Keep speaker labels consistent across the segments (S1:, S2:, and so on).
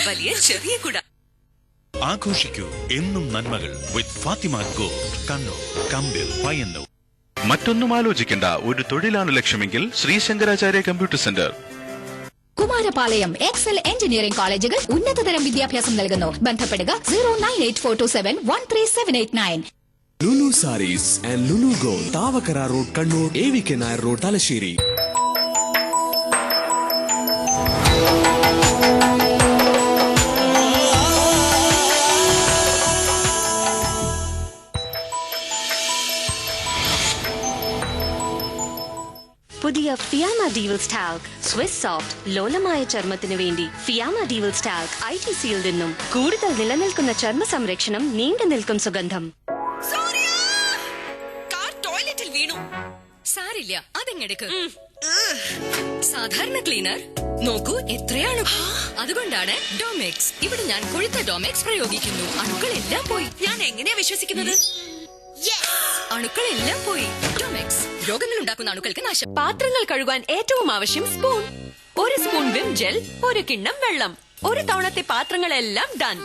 S1: വലിയ ചെറിയ കുട.
S2: ആഘോഷിക്കൂ എന്നും നന്മകൾ വിത്ത് ഫാത്തിമ ഗോൾഡ്, കണ്ണൂർ, കമ്പിൽ, പയ്യന്നൂർ.
S3: മറ്റൊന്നും ആലോചിക്കേണ്ട, ഒരു തൊഴിലാണ് ലക്ഷ്യമെങ്കിൽ Sree Sankaracharya computer centre.
S4: Kumarapalayam excel engineering കോളേജുകൾ ഉന്നതതരം വിദ്യാഭ്യാസം നൽകുന്നു. ബന്ധപ്പെടുക 09842713789.
S5: Lulu sarees and Lulu gold, Thavakkara road, Kannur, AVK Nair road, Thalassery.
S6: പുതിയ Fiama di Wills talc, Swiss soft ലോലമായ ചർമ്മത്തിനു വേണ്ടി ഫിയാമ ഡീവൽസ് ടാൽക് ITCയിൽ നിന്നും കൂടുതൽ നിലനിൽക്കുന്ന ചർമ്മ സംരക്ഷണം, നീണ്ടു നിൽക്കും സുഗന്ധം.
S1: ടോയ്ലറ്റിൽ വീണു. സാരില്ല, അതെങ്ങെടുക്ക്. സാധാരണ ക്ലീനർ നോക്കൂ എത്രയാണ്. അതുകൊണ്ടാണ് ഡോമെക്സ്. ഇവിടെ ഞാൻ കൊഴുത്ത ഡോമെക്സ് പ്രയോഗിക്കുന്നു. അണുക്കളെല്ലാം പോയി. ഞാൻ എങ്ങനെയാ വിശ്വസിക്കുന്നത്? അണുക്കളെല്ലാം പോയി. ഡോമെക്സ് രോഗങ്ങൾ ഉണ്ടാക്കുന്ന അണുക്കൾക്ക് നാശം. പാത്രങ്ങൾ കഴുകാൻ ഏറ്റവും ആവശ്യം സ്പൂൺ. ഒരു സ്പൂൺ വിം ജെൽ, ഒരു കിണ്ണം വെള്ളം. ഒരു തവണത്തെ പാത്രങ്ങളെല്ലാം ഡൺ.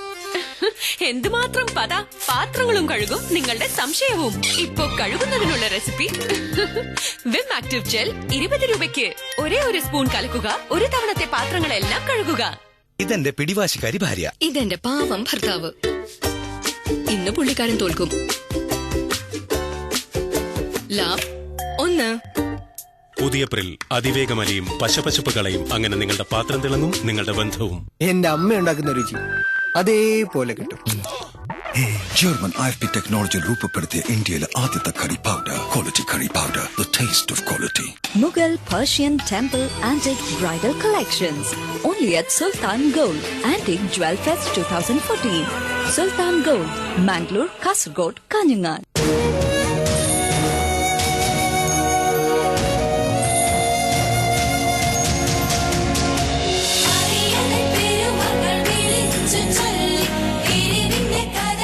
S1: എന്തുമാത്രം പത. പാത്രങ്ങളും കഴുകും, നിങ്ങളുടെ സംശയവും. ഇപ്പോ കഴുകുന്നതിനുള്ള റെസിപ്പി വിം ആക്റ്റീവ് ജെൽ 20 രൂപയ്ക്ക്. ഒരേ ഒരു സ്പൂൺ കലക്കുക, ഒരു തവണത്തെ പാത്രങ്ങളെല്ലാം കഴുകുക.
S7: ഇതെന്റെ പിടിവാശിക്കാരി ഭാര്യ.
S1: ഇതെന്റെ പാവം ഭർത്താവ്. ഇന്ന് പുള്ളിക്കാരൻ തോൽക്കും. ലാഭ് 1.
S8: പുതിയ പ്രിൽ അതിവേഗമലിയും പശപശപ്പ് കളയും. അങ്ങനെ നിങ്ങളുടെ പാത്രം തിളങ്ങും, നിങ്ങളുടെ ബന്ധവും.
S9: എന്റെ അമ്മ ഉണ്ടാക്കുന്ന രുചി അതേപോലെ കിട്ടും.
S10: ജർമ്മൻ IFP ടെക്നോളജി രൂപപ്പെടുത്തിയ ഇന്ത്യയിലെ ആദ്യത്തെ curry powder, quality curry powder, the taste of quality.
S4: Mughal, Persian, Temple, Antique Bridal Collections. Only at Sultan Gold, Antique Jewel Fest 2014. Sultan Gold, Mangalore, Kasaragod, Kanyanad.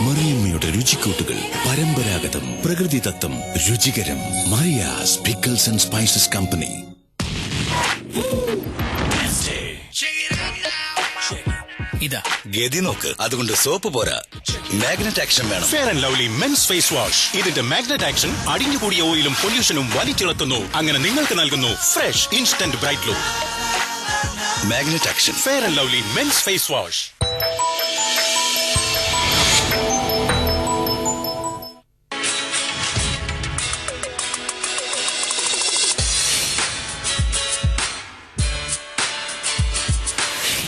S10: മറിയമ്മയുടെ രുചിക്കൂട്ടുകൾ, പരമ്പരാഗതം, പ്രകൃതിദത്തം, രുചികരം. Maria's pickles and spices company.
S7: ഇതാ ഗതി നോക്ക്. അതുകൊണ്ട് soap പോരാ, മാഗ്നറ്റ് ആക്ഷൻ വേണം.
S8: Fair and lovely men's face wash. ഇതിന്റെ മാഗ്നറ്റ് ആക്ഷൻ അടിഞ്ഞുകൂടിയ ഓയിലും പൊല്യൂഷനും വലിച്ചിളത്തുന്നു. അങ്ങനെ നിങ്ങൾക്ക് നൽകുന്നു fresh instant bright look.
S7: Magnet action
S8: fair and lovely men's face wash.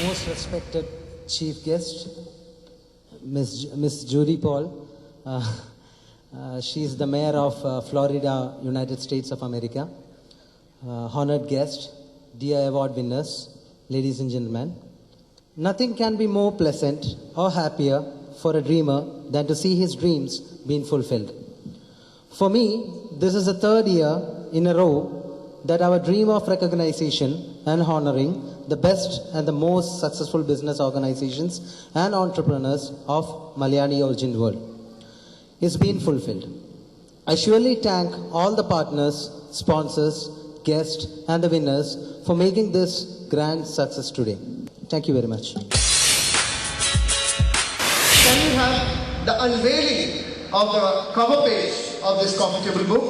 S11: Most respected chief guest, Miss Judy Paul. She is the mayor of Florida, United States of America. Honored guest, dear award winners, ladies and gentlemen. Nothing can be more pleasant or happier for a dreamer than to see his dreams being fulfilled. For me, this is the 3rd year in a row that our dream of recognition and honoring the best and the most successful business organizations and entrepreneurs of Malayali origin world is being fulfilled. I surely thank all the partners, sponsors, guests and the winners for making this grand success today. Thank you very much.
S12: Can we have the unveiling of the cover page of this coffee table book?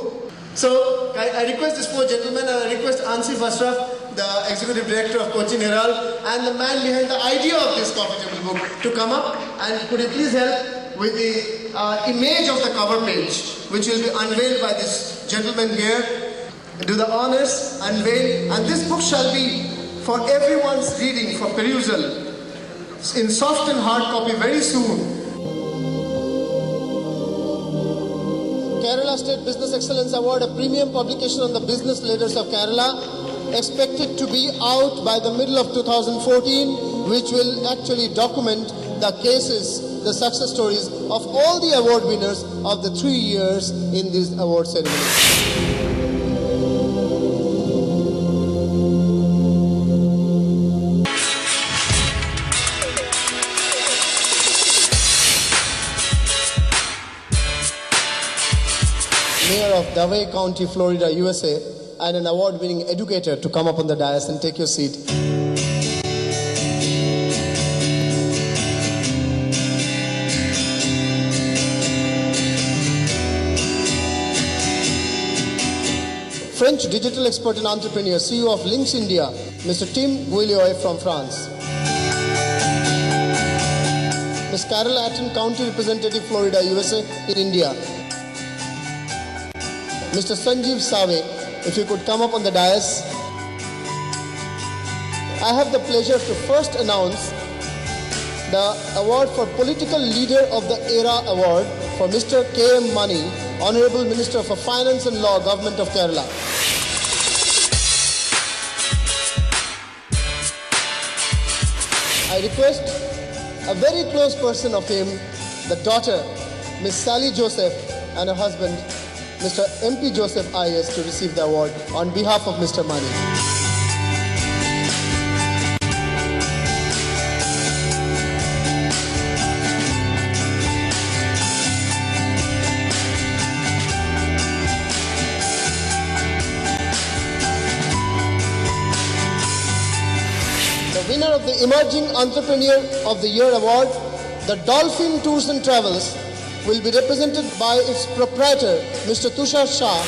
S12: So I request these 4 gentlemen, and I request Ansif Ashraf, the Executive Director of Cochin Herald, and the man behind the idea of this coffee table book, to come up, and could you please help with the image of the cover page, which will be unveiled by this gentleman here. Do the honors, unveil, and this book shall be for everyone's reading, for perusal, in soft and hard copy very soon. Kerala State Business Excellence Award, a premium publication on the business leaders of Kerala, expected to be out by the middle of 2014, which will actually document the cases, the success stories of all the award winners of the 3 years in this award ceremony. Mayor of Davao County, Florida, USA, and an award-winning educator to come up on the dais and take your seat. French digital expert and entrepreneur, CEO of Links India, Mr. Tim Guillaume from France. Ms. Carol Atten, County Representative, Florida, USA in India. Mr. Sanjeev Save, if you could come up on the dais. I have the pleasure to first announce the award for Political Leader of the Era Award for Mr. K.M. Mani, Honorable Minister for Finance and Law, Government of Kerala. I request a very close person of him, the daughter, Miss Sally Joseph, and her husband, Mr. MP Joseph IS, to receive the award on behalf of Mr. Mani. Winner of the Emerging Entrepreneur of the Year Award, the Dolphin Tours and Travels, will be represented by its proprietor, Mr. Tushar Shah.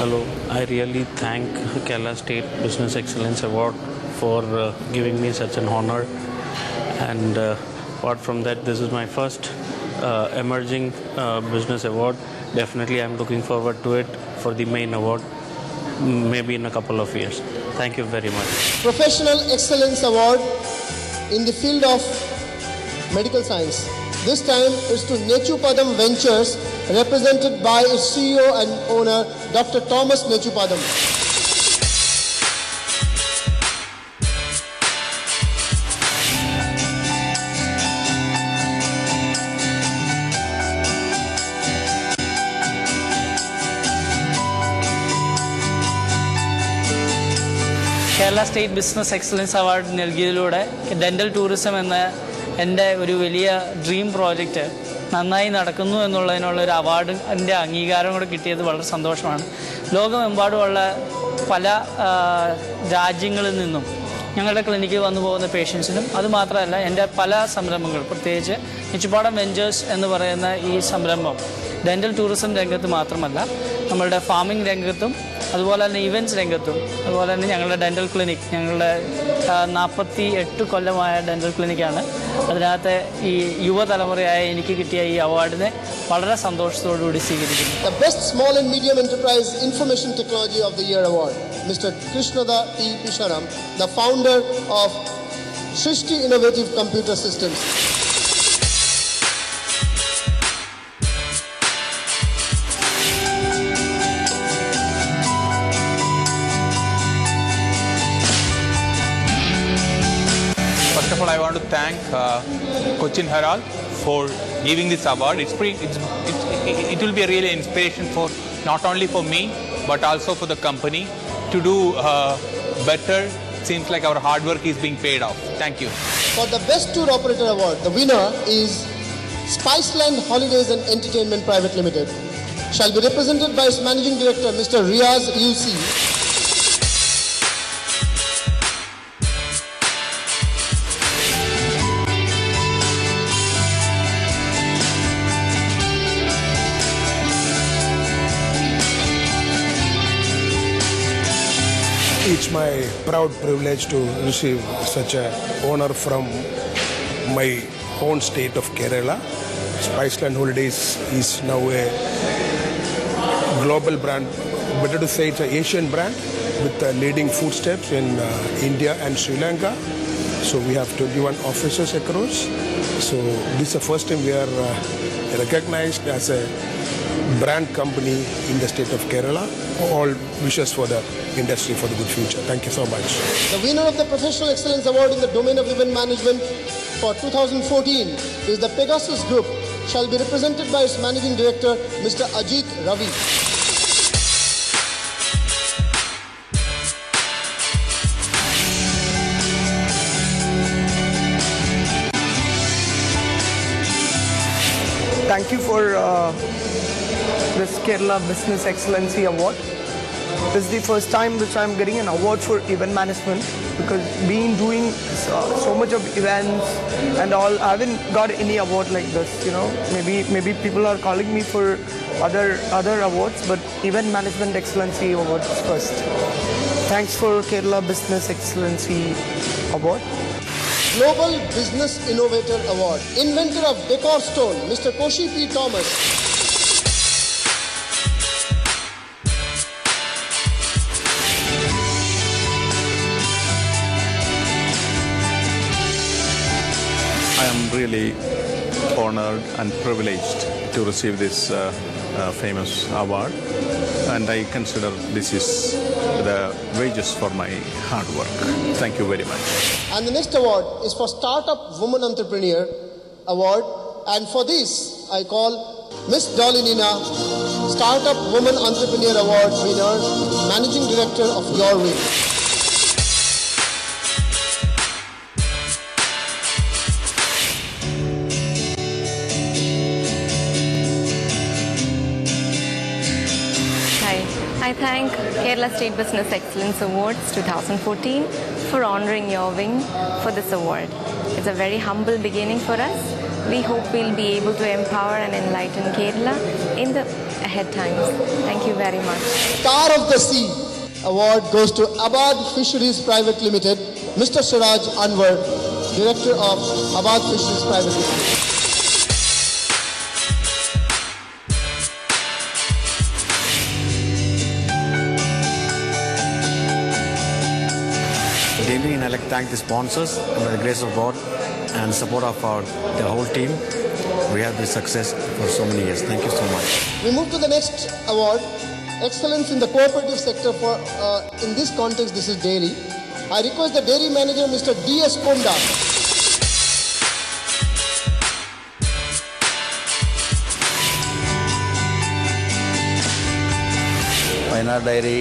S13: Hello, I really thank Kerala State Business Excellence Award for giving me such an honor, and apart from that, this is my first emerging business award. Definitely I'm looking forward to it for the main award, maybe in a couple of years. Thank you very much.
S12: Professional Excellence Award in the field of medical science. This time is to Nechupadam Ventures, represented by its CEO and owner, Dr. Thomas Nechupadam.
S14: Kerala state business excellence award നൽകിയതിലൂടെ dental tourism എന്ന എൻ്റെ ഒരു വലിയ dream project നന്നായി നടക്കുന്നു എന്നുള്ളതിനുള്ള ഒരു അവാർഡിൻ്റെ അംഗീകാരം കൂടെ കിട്ടിയത് വളരെ സന്തോഷമാണ്. ലോകമെമ്പാടുമുള്ള പല രാജ്യങ്ങളിൽ നിന്നും ഞങ്ങളുടെ ക്ലിനിക്കിൽ വന്നു പോകുന്ന പേഷ്യൻസിനും, അതുമാത്രമല്ല എൻ്റെ പല സംരംഭങ്ങൾ, പ്രത്യേകിച്ച് നെച്ചുപാടം വെഞ്ചേഴ്സ് എന്ന് പറയുന്ന ഈ സംരംഭം ഡെൻ്റൽ ടൂറിസം രംഗത്ത് മാത്രമല്ല, നമ്മളുടെ ഫാമിംഗ് രംഗത്തും അതുപോലെ തന്നെ ഇവൻറ്റ്സ് രംഗത്തും, അതുപോലെ തന്നെ ഞങ്ങളുടെ ഡെൻ്റൽ ക്ലിനിക്, ഞങ്ങളുടെ 48 കൊല്ലമായ ഡെൻ്റൽ ക്ലിനിക്കാണ്. അതിനകത്ത് ഈ യുവതലമുറയായ എനിക്ക് കിട്ടിയ ഈ അവാർഡിനെ വളരെ സന്തോഷത്തോടുകൂടി സ്വീകരിക്കുന്നു.
S12: The Best Small and Medium Enterprise Information Technology of the Year Award, Mr. Krishnada T. Pisharam, the founder of Shrishti Innovative Computer Systems.
S15: First of all, I want to thank Cochin Herald for giving this award. It will be a really inspiration for not only for me but also for the company to do better. Seems like our hard work is being paid off. Thank you.
S12: For the Best Tour Operator Award, the winner is Spiceland Holidays and Entertainment Private Limited. Shall be represented by its Managing Director, Mr. Riaz UC.
S16: It's my proud privilege to receive such an honor from my own state of Kerala. Spiceland Holidays is now a global brand, better to say it's an Asian brand with leading footsteps in India and Sri Lanka. So we have 21 offices across. So this is the first time we are recognized as a brand company in the state of Kerala. All wishes for the industry for the good future. Thank you so much.
S12: The winner of the Professional Excellence Award in the domain of event management for 2014 is the Pegasus Group. Shall be represented by its Managing Director, Mr. Ajit Ravi.
S9: Thank thank you for this Kerala Business Excellency Award. This is the first time which I'm getting an award for event management, because being doing so much of events and all, I haven't got any award like this. You know, maybe people are calling me for other awards, but event management excellency award is first. Thanks for Kerala Business Excellency Award.
S12: Global Business Innovator Award. Inventor of Decor Stone, Mr. Koshi P. Thomas.
S17: I am really honored and privileged to receive this famous award, and I consider this is the wages for my hard work. Thank you very much.
S12: And the next award is for Startup Woman Entrepreneur Award, and for this I call Miss Dolly Nina, Startup Woman Entrepreneur Award winner, Managing Director of Your Way.
S18: I thank Kerala State Business Excellence Awards 2014 for honoring your wing for this award. It's a very humble beginning for us. We hope we'll be able to empower and enlighten Kerala in the ahead times. Thank you very much.
S12: Star of the Sea Award goes to Abad Fisheries Private Limited, Mr. Siraj Anwar, Director of Abad Fisheries Private Limited.
S19: And I'd like to thank the sponsors, and by the grace of God and support of the whole team, we have this success for so many years. Thank you so much.
S12: We move to the next award, Excellence in the Cooperative Sector. For in this context, this is dairy. I request the dairy manager, Mr. D.S. Konda.
S20: Wayanad Dairy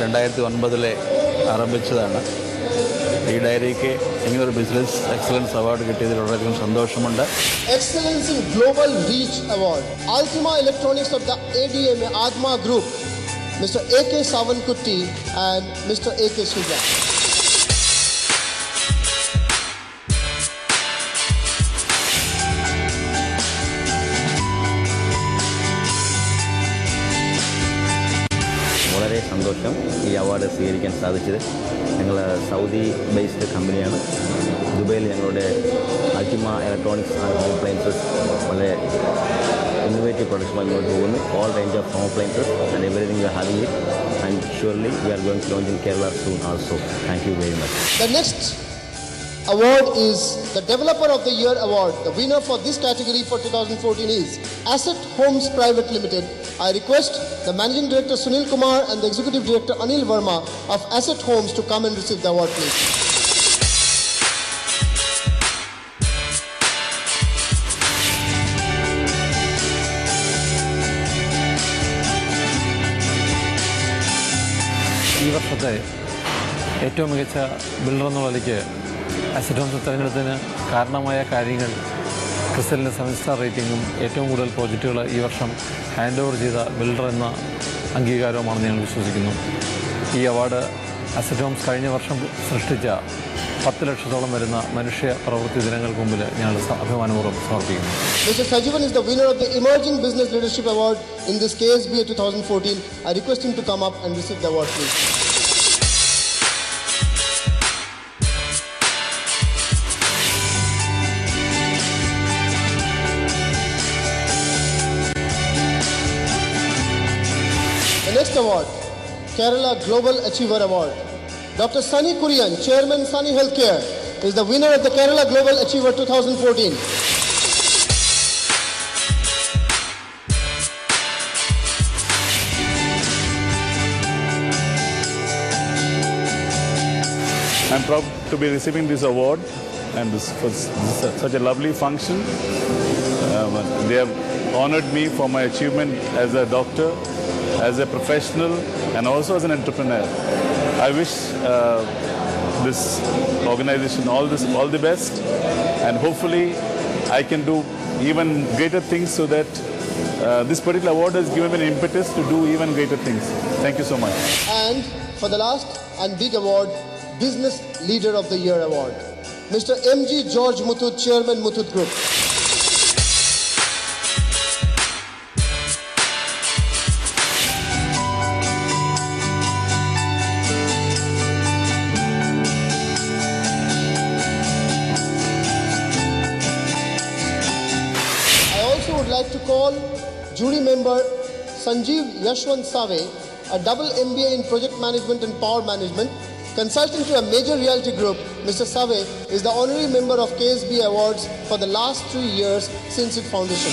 S20: 2009 ആരംഭിച്ചതാണ്. ഈ ഡയറിക്ക് ഇങ്ങനൊരു business excellence award കിട്ടിയതിൽ വളരെയധികം സന്തോഷമുണ്ട്.
S12: Excellence in Global Reach Award, Altima Electronics of the ADMA Adma Group, Mr. A.K. Savankutti and Mr. A.K. Suja.
S21: വളരെ സന്തോഷം ഈ award സ്വീകരിക്കാൻ സാധിച്ചത്. ഞങ്ങൾ സൗദി ബേസ്ഡ് കമ്പനിയാണ്. ദുബൈയിൽ ഞങ്ങളുടെ Ultima electronics and home appliances വളരെ ഇന്നോവേറ്റീവ് പ്രൊഡക്ട്സുമായി മുന്നോട്ട് പോകുന്നു. All range of home appliances and everything we are having it, and surely we are going to launch in Kerala soon also. Thank you very much.
S12: The next award is the Developer of the Year Award. The winner for this category for 2014 is Asset Homes Private Limited. I request the Managing Director Sunil Kumar and the Executive Director Anil Verma of Asset Homes to come and receive the award, please.
S22: ഈ വർഷത്തെ ഏറ്റവും മികച്ച builder എന്നുള്ള നിലയ്ക്ക് asset Holmes തിരഞ്ഞെടുത്തതിന് കാരണമായ കാര്യങ്ങൾ ക്രിസ്റ്റലിൻ്റെ 7 star റേറ്റിംഗും ഏറ്റവും കൂടുതൽ പ്രോജക്റ്റുകൾ ഈ വർഷം ഹാൻഡ് ഓവർ ചെയ്ത ബിൽഡർ എന്ന അംഗീകാരവുമാണെന്ന് ഞങ്ങൾ വിശ്വസിക്കുന്നു. ഈ അവാർഡ് അസറ്റ് ഹോംസ് കഴിഞ്ഞ വർഷം സൃഷ്ടിച്ച 10 ലക്ഷത്തോളം വരുന്ന മനുഷ്യ പ്രവൃത്തി ദിനങ്ങൾക്ക് മുമ്പിൽ ഞങ്ങൾ അഭിമാനപൂർവ്വം സമർപ്പിക്കുന്നു.
S12: Mr. Sajivan is the winner of the Emerging Business Leadership Award in this KSBA 2014. I request him to come up and receive the award, please. The next award, Kerala Global Achiever Award. Dr. Sunny Kurian, Chairman Sunny Healthcare, is the winner of the Kerala Global Achiever 2014.
S17: I'm proud to be receiving this award, and this was such a lovely function. They have honored me for my achievement as a doctor, as a professional, and also as an entrepreneur. I wish this organization all the best, and hopefully I can do even greater things, so that this particular award has given me an impetus to do even greater things. Thank you so much.
S12: And for the last and big award, Business Leader of the Year award, Mr. M.G. George Muthoot, Chairman, Muthoot Group. To call jury member Sanjeev Yashwant Save, a double MBA in project management and power management, consultant to a major realty group. Mr. Save is the honorary member of KSB Awards for the last 3 years since its foundation.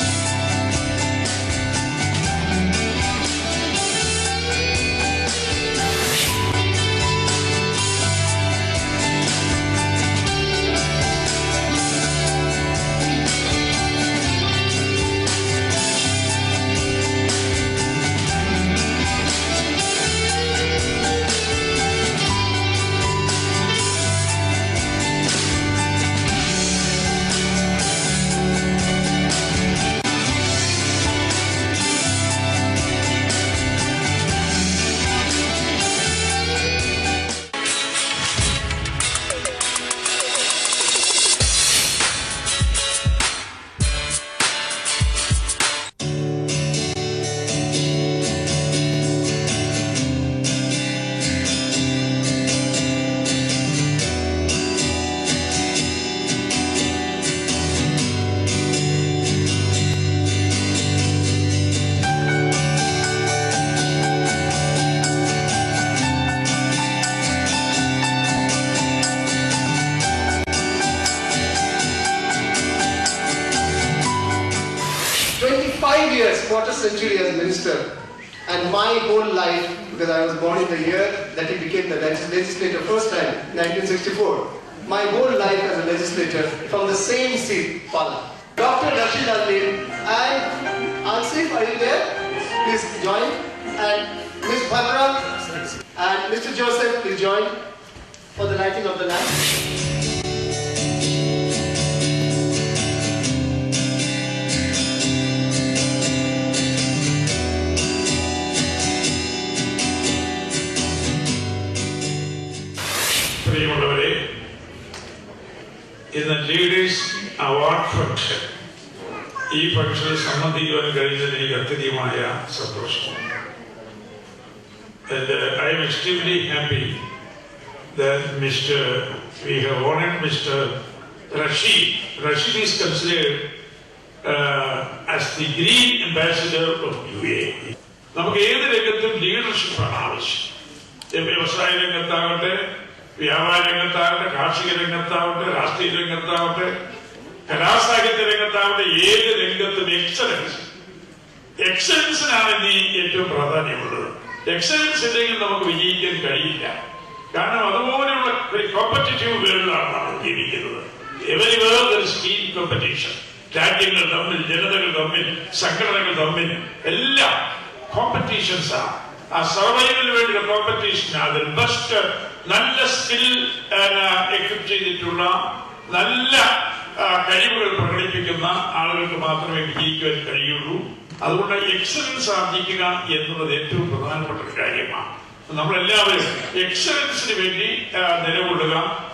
S12: 25 years, quarter century as minister, and my whole life, because I was born in the year that he became the legislator first time, 1964. My whole life as a legislator from the same seat, Pala. Dr. Rashid Al-Din and Ansif, are you there? Please join. And Ms. Bhadra and Mr. Joseph, please join for the lighting of the lamp.
S2: പ്രിയമുള്ളവരെ, ഇന്ന് leaders award function, ഈ ഫംഗ്ഷനിൽ സംബന്ധിക്കുവാൻ കഴിഞ്ഞതിൽ എനിക്ക് അത്യധികമായ സന്തോഷമാണ്. And I am extremely happy that we have honored Mr. Rashid. Rashid is considered as the Green Ambassador of UAE. നമുക്ക് ഏത് രംഗത്തും ലീഡർഷിപ്പാണ് ആവശ്യം. വ്യവസായ രംഗത്താകട്ടെ, വ്യാപാര രംഗത്താകട്ടെ, കാർഷിക രംഗത്താവട്ടെ, രാഷ്ട്രീയ രംഗത്താവട്ടെ, കലാസാഹിത്യ രംഗത്താവട്ടെ, ഏത് രംഗത്തും എക്സലൻസിനാണ് ഇനി ഏറ്റവും പ്രാധാന്യമുള്ളത്. എക്സലൻസ് ഇല്ലെങ്കിൽ നമുക്ക് വിജയിക്കാൻ കഴിയില്ല. കാരണം അതുപോലെയുള്ള ഒരു കോമ്പറ്റീറ്റീവ് വേൾഡിലാണ് നമ്മൾ ജീവിക്കുന്നത്. എവരിവേർ സ്കീം കോമ്പറ്റീഷൻ, രാജ്യങ്ങൾ തമ്മിൽ, ജനതകൾ തമ്മിൽ, സംഘടനകൾ തമ്മിൽ എല്ലാം കോമ്പറ്റീഷൻസാണ്. ആ സർവൈവലിന് വേണ്ടിയുള്ള കോമ്പറ്റീഷൻ, അതിൽ ബെസ്റ്റ് നല്ല സ്കിൽ എക്വിപ്പ് ചെയ്തിട്ടുള്ള നല്ല കഴിവുകൾ പ്രകടിപ്പിക്കുന്ന ആളുകൾക്ക് മാത്രമേ വിജയിക്കുവാൻ കഴിയുള്ളൂ. അതുകൊണ്ട് എക്സലൻസ് ആർജിക്കുക എന്നുള്ളത് ഏറ്റവും പ്രധാനപ്പെട്ട ഒരു കാര്യമാണ്. നമ്മളെല്ലാവരും എക്സലൻസിന് വേണ്ടി നിലകൊള്ളുക,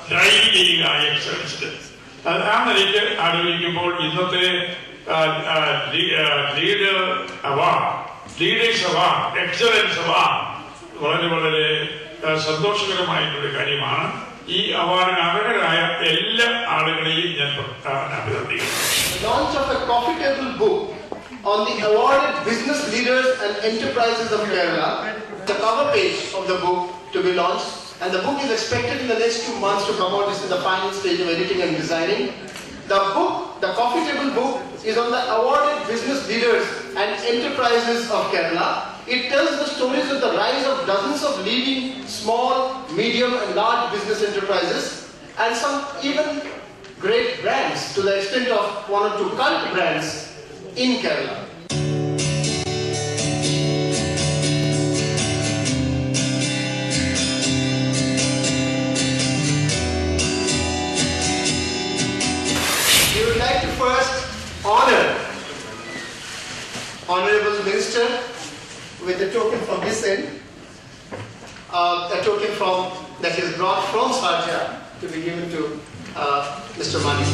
S2: ഡ്രൈവ് ചെയ്യുക എക്സലൻസിന്. ആ നിലയ്ക്ക് ആലോചിക്കുമ്പോൾ ഇന്നത്തെ leader award, leaders award, excellence award വളരെ വളരെ സന്തോഷകരമായിട്ടുള്ള കാര്യമാണ്. ഈ അവാർഡിന് അർഹരായ എല്ലാ ആളുകളെയും ഞാൻ അഭിനന്ദിക്കുന്നു.
S12: Launch of a coffee table book on the awarded business leaders and enterprises of Kerala. The cover page of the book to be launched, and the book is expected in the next 2 months to come out. This is the final stage of editing and designing. The book, the coffee table book, is on the awarded business leaders and enterprises of Kerala. It tells the stories of the rise of dozens of leading small, medium and large business enterprises, and some even great brands, to the extent of 1 or 2 cult brands in Kerala. We would like to first honor the Minister with a token from his end, a token that he has brought from Sharjah to be given to Mr. Mani.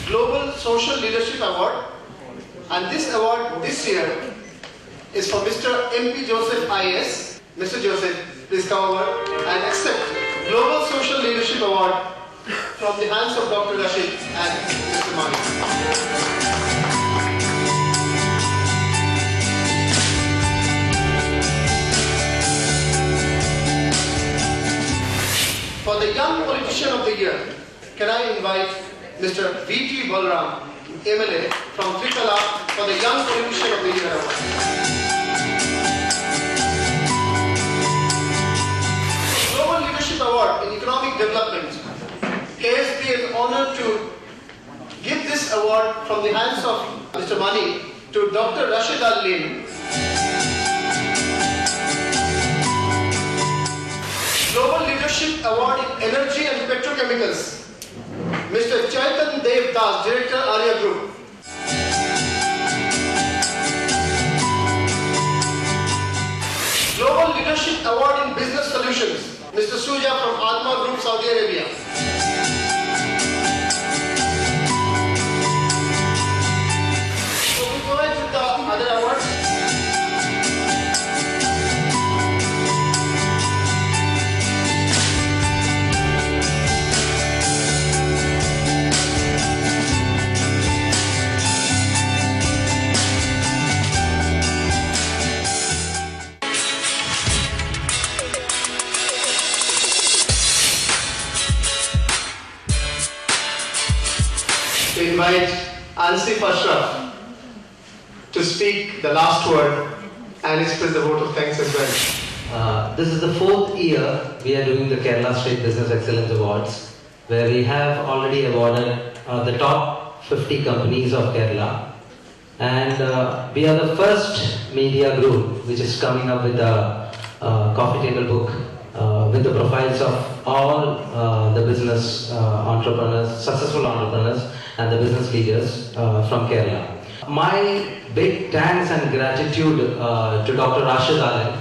S12: Global Social Leadership Award, and this award this year is for Mr. M.P. Joseph IS. Mr. Joseph, please come over and accept Global Social Leadership Award from the hands of Dr. Rashid and Mr. Mani. For the Young Politician of the Year, can I invite Mr. V.T. Balram, MLA from Trikala, for the Young Politician of the Year award. Global Leadership Award in Economic Development. KSP is honored to give this award from the hands of Mr. Mani to Dr. Rashid Al-Lim. Global Leadership Award in Energy and Petrochemicals. Mr. Chaitan Dev Das, Director, Arya Group. Global Leadership Award in Business Solutions. Mr. Suja from Atma Group, Saudi Arabia. So we go ahead with the other awards. To invite Ansif Ashraf to speak the last word and express the vote of thanks as well.
S3: This is the 4th year we are doing the Kerala State Business Excellence Awards, where we have already awarded the top 50 companies of Kerala. And we are the first media group which is coming up with a coffee table book with the profiles of all the business entrepreneurs, successful entrepreneurs and the business leaders from Kerala. My big thanks and gratitude to Dr. Rashid Alim,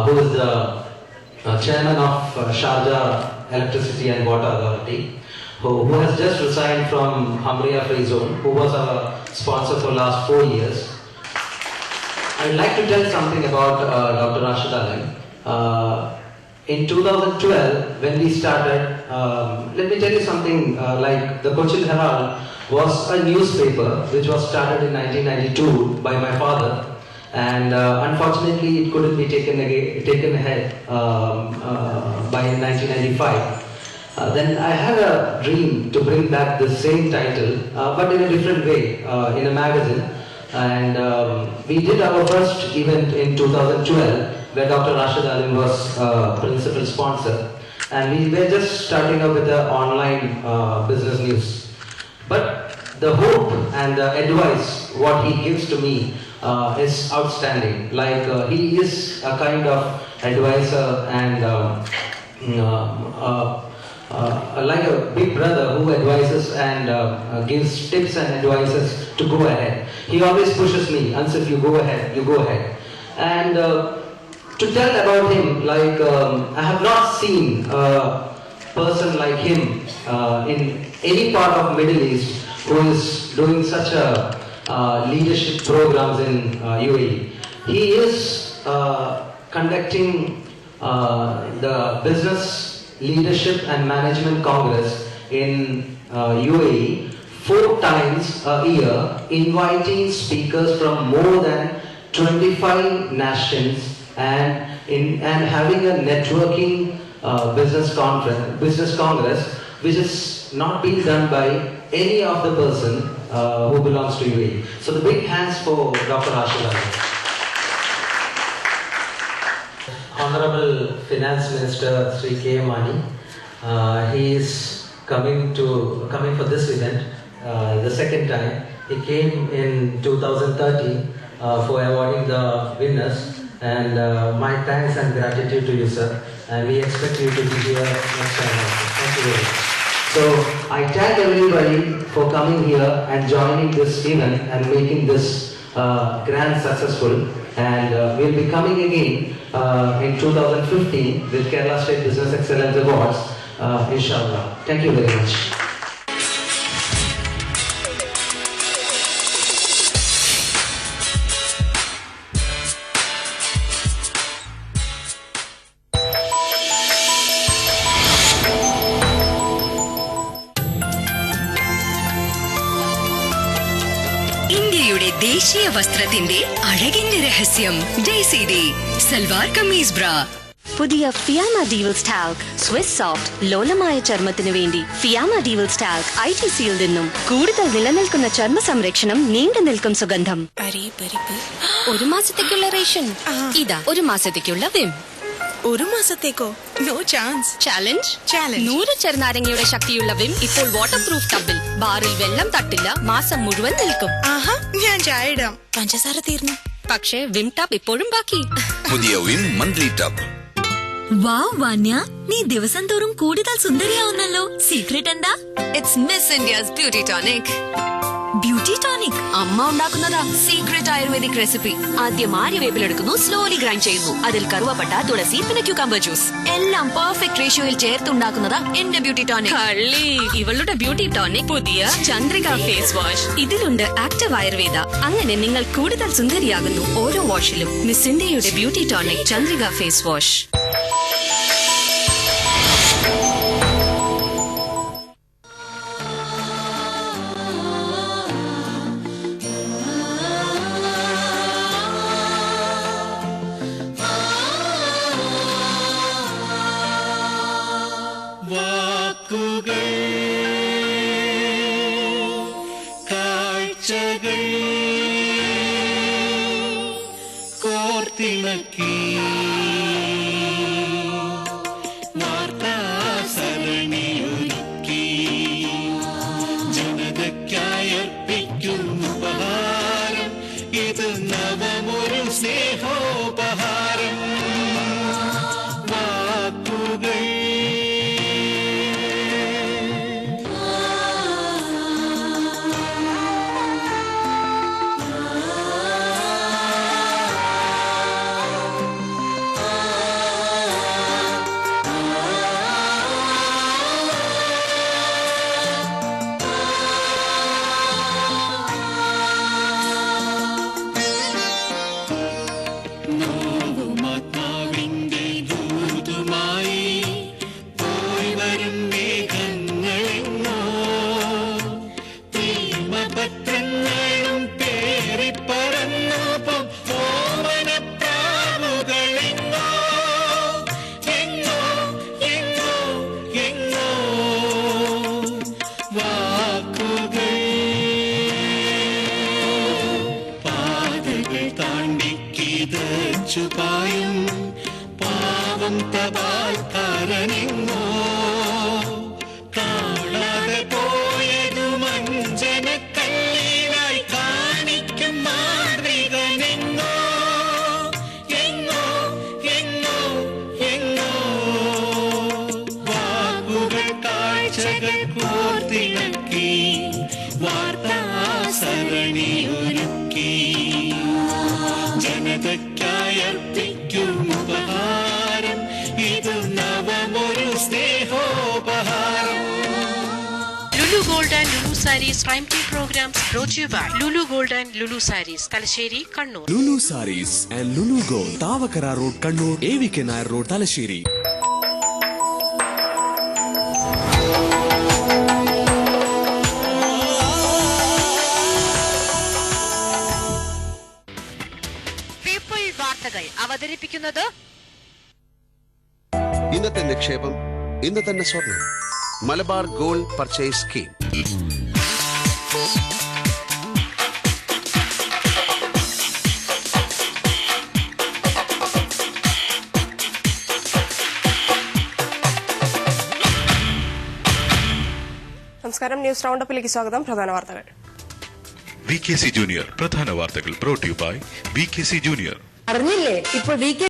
S3: who is the chairman of Sharjah Electricity and Water Authority, who has just resigned from Hamriya Free Zone, who was our sponsor for the last 4 years. I'd like to tell something about Dr. Rashid Alim. In 2012, when we started, let me tell you something, like the Cochin Herald was a newspaper which was started in 1992 by my father, and unfortunately it couldn't be taken ahead by 1995. Then I had a dream to bring back the same title, but in a different way, in a magazine. And we did our first event in 2012, where Dr. Rashid Alim was principal sponsor, and we were just starting up with the online business news. But the hope and the advice what he gives to me is outstanding. Like he is a kind of advisor and like a big brother who advises and gives tips and advices to go ahead. He always pushes me, Ansif, you go ahead, you go ahead. And to tell about him, like I have not seen a person like him in any part of Middle East who is doing such a leadership programs in UAE. He is conducting the Business Leadership and Management Congress in UAE 4 times a year, inviting speakers from more than 25 nations and having a networking business congress, which is not being done by any of the person who belongs to UAE. So the big hands for Dr. Rashid Alim. Honorable Finance Minister Sri K. Mani, he is coming for this event the second time. He came in 2013 for awarding the winners, And my thanks and gratitude to you, sir. And we expect you to be here next time also. Thank you very much. So I thank everybody for coming here and joining this event and making this grand successful. And we'll be coming again in 2015 with Kerala State Business Excellence Awards, inshallah. Thank you very much.
S5: ഇന്ത്യയുടെ ദേശീയ വസ്ത്രത്തിന്റെ അഴകിന്റെ രഹസ്യം ജയ്സീദി സൽവാർ കമീസ് ബ്രാ.
S6: പുതിയ Fiama di Wills talc Swiss soft ലോലമായ ചർമ്മത്തിനു വേണ്ടി Fiama di Wills talc ITCയിൽ നിന്നും കൂടുതൽ നിലനിൽക്കുന്ന ചർമ്മ സംരക്ഷണം, നീണ്ടു നിൽക്കും സുഗന്ധം.
S5: ഒരു മാസത്തേക്കുള്ള റേഷൻ ഇതാ, ഒരു മാസത്തേക്കുള്ള വിം.
S23: ഒരു മാസത്തേക്കോ? No chance.
S5: ചാലഞ്ച് 100 ചെറുനാരങ്ങയുടെ ശക്തിയുള്ള വിം ഇപ്പോൾ വാട്ടർ പ്രൂഫ് ടബിൽ. ബാറിൽ വെള്ളം തട്ടില്ല, മാസം മുഴുവൻ നിൽക്കും.
S23: ആഹാ, ഞാൻ ചായ ഇടാം. പഞ്ചസാര തീർന്നു.
S5: പക്ഷേ വിം ടബ് ഇപ്പോഴും ബാക്കി.
S10: പുതിയ വിം മന്ത്ലി ടബ്.
S24: വാവ് വാന്യ, നീ ദിവസം തോറും കൂടുതൽ സുന്ദരിയാവുന്നല്ലോ. സീക്രട്ട് എന്താ?
S5: It's miss India's beauty tonic.
S24: Beauty tonic
S5: അമ്മ ഉണ്ടാക്കുന്നതാ. Secret ayurvedic recipe. ആദ്യം ആര്യവേപ്പിലെടുക്കുന്നു, സ്ലോലി ഗ്രൈൻഡ് ചെയ്യുന്നു. അതിൽ കറുവപ്പട്ട, തുളസി, പിന്നെ ക്യൂക്കമ്പർ ജ്യൂസ് എല്ലാം പെർഫെക്റ്റ് റേഷ്യോയിൽ ചേർത്തുണ്ടാക്കുന്നതാ എന്റെ ബ്യൂട്ടി ടോണിക്.
S24: കള്ളി,
S5: ഇവളുടെ ബ്യൂട്ടി ടോണിക് പുതിയ ചന്ദ്രിക ഫേസ് വാഷ്.
S24: ഇതിലുണ്ട് ആക്റ്റീവ് ആയുർവേദ.
S5: അങ്ങനെ നിങ്ങൾ കൂടുതൽ സുന്ദരിയാകുന്നു ഓരോ വാഷിലും. മിസ് ഇന്ത്യയുടെ beauty tonic Chandrika face wash.
S25: കാഴ്ചകൾ കോർത്തിണക്കി വാർത്താസരണിയൊരുക്കി ജനതയ്ക്കായർപ്പിക്കുന്നു ഉപഹാരം. ഇത് നവമൊരു സ്നേഹോപഹാരം. വാക്കുകൾ പായും പാവം തപാൽക്കാരനെങ്ങോ കാണാതെ പോയതു മഞ്ജന കല്ലിനായി കാണിക്കും മാതൃകനെങ്ങോ എങ്ങോ എങ്ങോ എങ്ങോ വാക്കുകൾ കാഴ്ചകൾ കോർത്തിണക്കി വാർത്താസരണിയൊരുക്കി ജനതയ്ക്കായർപ്പിക്കും ഉപഹാരം. ഇത് നവമൊരു സ്നേഹോപഹാരം.
S26: Lulu gold and Lulu sarees prime time programmes brought to you by Lulu gold and Lulu sarees, Thalassery, Kannur.
S27: Lulu sarees and Lulu gold, Thavakkara road, Kannur. AVK Nair road, Thalassery.
S26: വാർത്തകൾ അവതരിപ്പിക്കുന്നത്
S28: ഇന്നത്തെ നിക്ഷേപം ഇന്ന് തന്നെ സ്വർണ്ണം. Malabar gold purchase scheme.
S29: നമസ്കാരം, ന്യൂസ് റൗണ്ടപ്പിലേക്ക് സ്വാഗതം. പ്രധാന വാർത്തകൾ.
S30: VKC ജൂനിയർ പ്രധാന വാർത്തകൾ brought to you by VKC junior,
S1: അറിഞ്ഞില്ലേ ഇപ്പോൾ വി കെ